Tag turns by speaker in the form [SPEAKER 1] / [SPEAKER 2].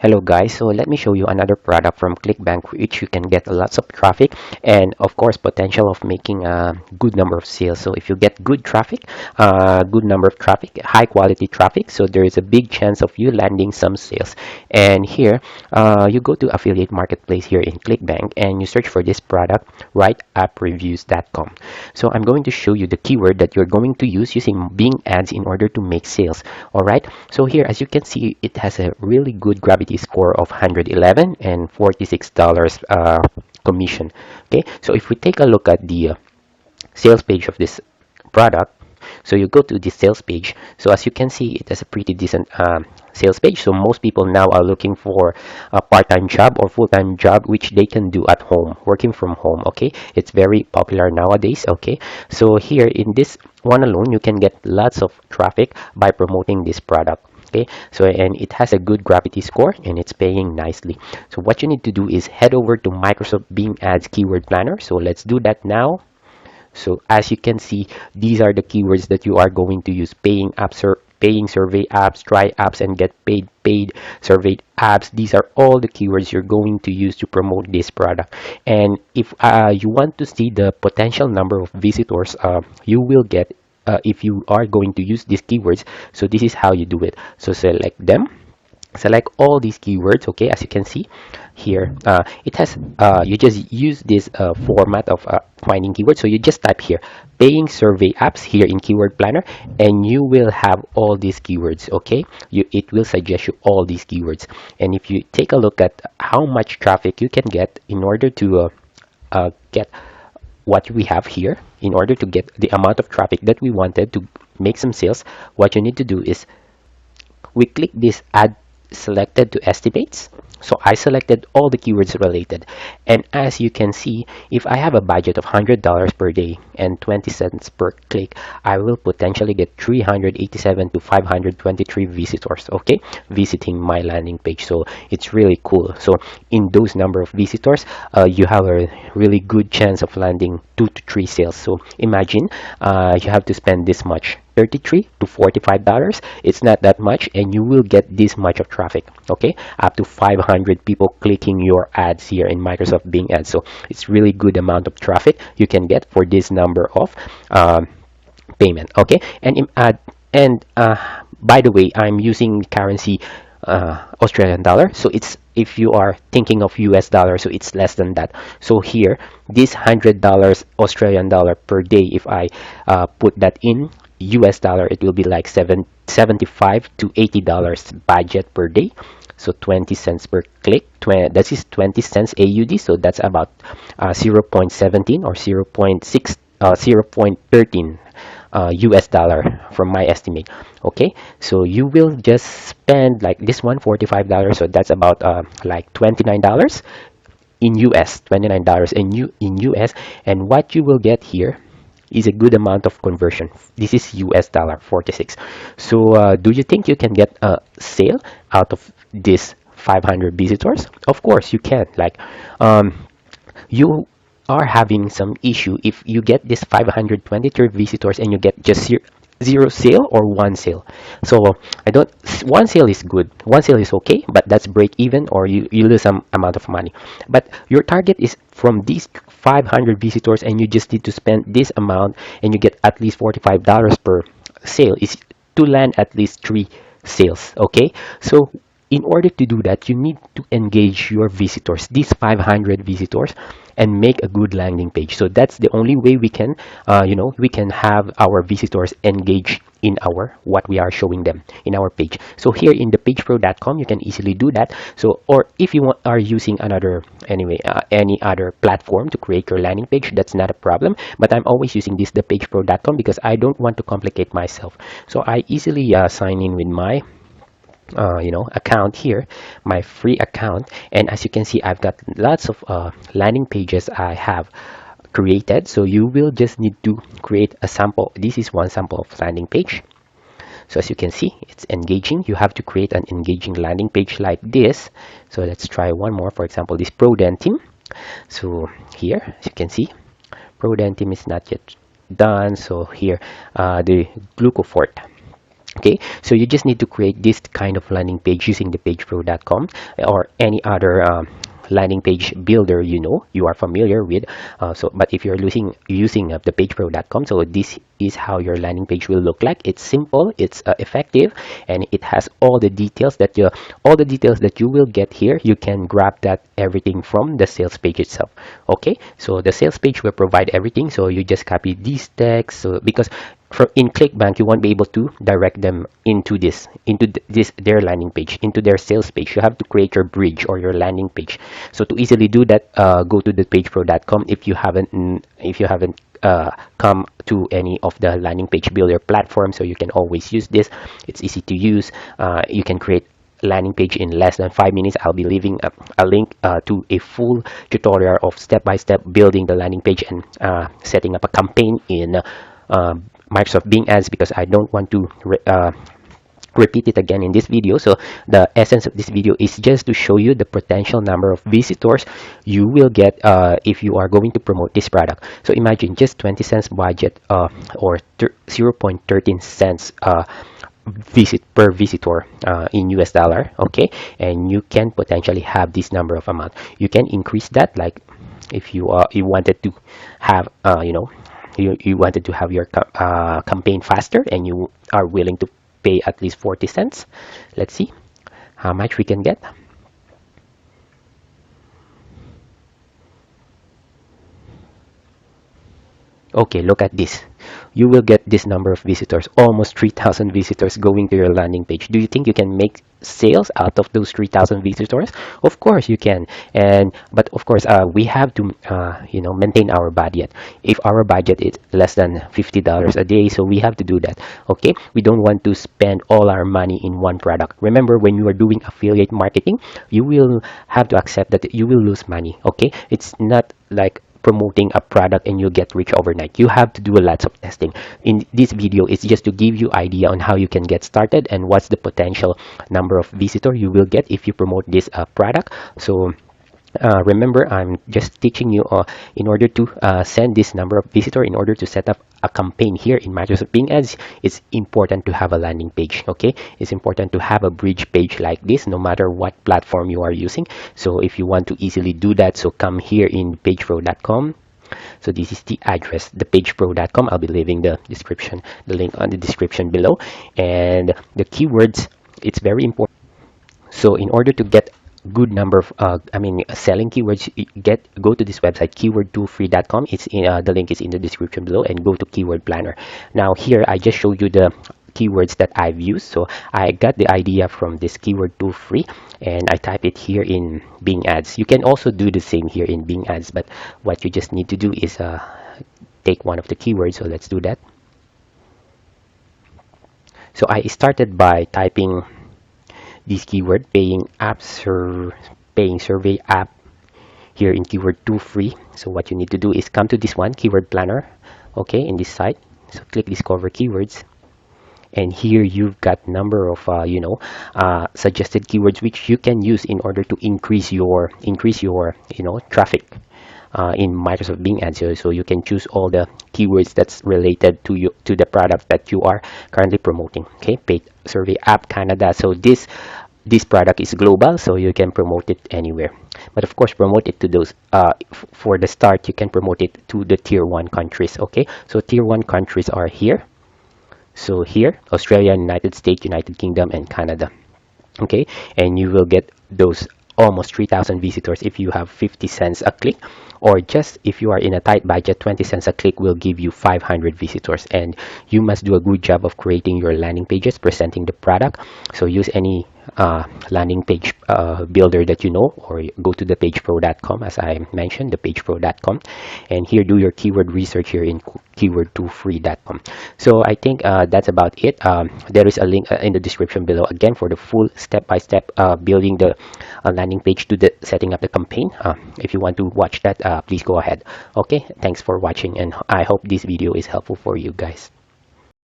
[SPEAKER 1] Hello guys, so let me show you another product from Clickbank which you can get lots of traffic and of course potential of making a good number of sales. So if you get good traffic, good number of traffic, high quality traffic, so there is a big chance of you landing some sales. And here, you go to affiliate marketplace here in Clickbank and you search for this product, writeuppreviews.com. So I'm going to show you the keyword that you're going to use using Bing ads in order to make sales. All right, so here as you can see it has a really good gravity score of 111 and $46 commission. Okay, so if we take a look at the sales page of this product, so you go to the sales page, so as you can see it has a pretty decent sales page. So most people now are looking for a part-time job or full-time job which they can do at home, working from home. Okay, it's very popular nowadays. Okay, so here in this one alone you can get lots of traffic by promoting this product. Okay, so and it has a good gravity score and it's paying nicely. So what you need to do is head over to Microsoft Bing Ads Keyword Planner. So let's do that now. So as you can see, these are the keywords that you are going to use: paying apps, paying survey apps, try apps and get paid, paid survey apps. These are all the keywords you're going to use to promote this product. And if you want to see the potential number of visitors you will get if you are going to use these keywords, so this is how you do it. So select them, select all these keywords. Okay, as you can see here, it has you just use this format of finding keywords. So you just type here paying survey apps here in keyword planner and you will have all these keywords. Okay, it will suggest you all these keywords. And if you take a look at how much traffic you can get in order to get what we have here, in order to get the amount of traffic that we wanted to make some sales, what you need to do is we click this add selected to estimates. So I selected all the keywords related, and as you can see, if I have a budget of $100 per day and 20 cents per click, I will potentially get 387 to 523 visitors, okay, visiting my landing page. So it's really cool. So in those number of visitors, you have a really good chance of landing 2 to 3 sales. So imagine you have to spend this much, 33 to $45. It's not that much and you will get this much of traffic. Okay, up to 500 people clicking your ads here in Microsoft Bing ads. So it's really good amount of traffic you can get for this number of payment. Okay, and by the way, I'm using currency Australian dollar, so it's, if you are thinking of US dollar, so it's less than that. So here, this $100 Australian dollar per day, if I put that in US dollar, it will be like 75 to $80 budget per day. So 20 cents per click, that is 20 cents AUD, so that's about 0.17 or 0.6 0.13 US dollar from my estimate. Okay, so you will just spend like this one, $45, so that's about like $29 in US, $29 in US. And what you will get here is a good amount of conversion. This is US dollar 46. So do you think you can get a sale out of this 500 visitors? Of course you can. Like you are having some issue if you get this 523 visitors and you get just zero sale or one sale. So I don't, one sale is good, one sale is okay, but that's break even or you lose some amount of money. But your target is from these 500 visitors and you just need to spend this amount and you get at least $45 per sale, is to land at least 3 sales. Okay, so in order to do that, you need to engage your visitors, these 500 visitors, and make a good landing page. So that's the only way we can, we can have our visitors engage in our what we are showing them in our page. So here in the pagepro.com, you can easily do that. So, or if you are using another, anyway, any other platform to create your landing page, that's not a problem. But I'm always using this, the pagepro.com, because I don't want to complicate myself. So I easily sign in with my account here, my free account. And as you can see, I've got lots of landing pages I have created. So you will just need to create a sample. This is one sample of landing page. So as you can see, it's engaging. You have to create an engaging landing page like this. So let's try one more. For example, this pro dentim. So here, as you can see, pro dentim is not yet done. So here, the glucofort. Okay, so you just need to create this kind of landing page using the pagepro.com or any other landing page builder you are familiar with. But if you're using the pagepro.com, so this is how your landing page will look like. It's simple, it's effective, and it has all the details that you will get here. You can grab that everything from the sales page itself. Okay, so the sales page will provide everything. So you just copy these text. So because in Clickbank, you won't be able to direct them into their landing page, into their sales page. You have to create your bridge or your landing page. So to easily do that, go to the pagepro.com. If you haven't come to any of the landing page builder platforms, so you can always use this. It's easy to use. You can create landing page in less than 5 minutes. I'll be leaving a link to a full tutorial of step-by-step building the landing page and setting up a campaign in Microsoft Bing Ads, because I don't want to repeat it again in this video. So the essence of this video is just to show you the potential number of visitors you will get if you are going to promote this product. So imagine just 20 cents budget or 0.13 cents per visitor in US dollar. Okay, and you can potentially have this number of amount. You can increase that, like if you wanted to have you wanted to have your campaign faster, and you are willing to pay at least 40 cents. Let's see how much we can get. Okay, look at this. You will get this number of visitors, almost 3,000 visitors going to your landing page. Do you think you can make sales out of those 3,000 visitors? Of course you can. But of course, we have to maintain our budget. If our budget is less than $50 a day, so we have to do that. Okay, we don't want to spend all our money in one product. Remember, when you are doing affiliate marketing, you will have to accept that you will lose money. Okay, it's not like promoting a product and you'll get rich overnight. You have to do a lot of testing. In this video, it's just to give you idea on how you can get started and what's the potential number of visitor you will get if you promote this product. So remember, I'm just teaching you in order to send this number of visitor, in order to set up a campaign here in Microsoft Bing Ads, it's important to have a landing page. Okay, it's important to have a bridge page like this, no matter what platform you are using. So if you want to easily do that, so come here in pagepro.com. So this is the address, the pagepro.com. I'll be leaving the link on the description below. And the keywords, it's very important. So in order to get good number of selling keywords, go to this website, keyword2free.com. It's the link is in the description below, and go to keyword planner. Now here I just showed you the keywords that I've used. So I got the idea from this keyword 2 free, and I type it here in Bing Ads. You can also do the same here in Bing Ads, but what you just need to do is take one of the keywords. So let's do that. So I started by typing this keyword, paying survey app, here in keyword 2 free. So what you need to do is come to this one, keyword planner. Okay, in this site, so click discover keywords, and here you've got number of suggested keywords which you can use in order to increase your traffic in Microsoft Bing Ads. So you can choose all the keywords that's related to the product that you are currently promoting. Okay, paid survey app Canada. So this product is global, so you can promote it anywhere. But of course, promote it to those for the start, you can promote it to the tier 1 countries. Okay, so tier 1 countries are here. So here, Australia, United States, United Kingdom, and Canada. Okay, and you will get those almost 3,000 visitors if you have 50 cents a click, or just if you are in a tight budget, 20 cents a click will give you 500 visitors. And you must do a good job of creating your landing pages, presenting the product. So use any landing page builder that you know, or go to the pagepro.com, as I mentioned, the pagepro.com, and here do your keyword research here in keyword2free.com. So I think that's about it. There is a link in the description below again for the full step-by-step building the landing page to the setting up the campaign. If you want to watch that, please go ahead. Okay, thanks for watching, and I hope this video is helpful for you guys.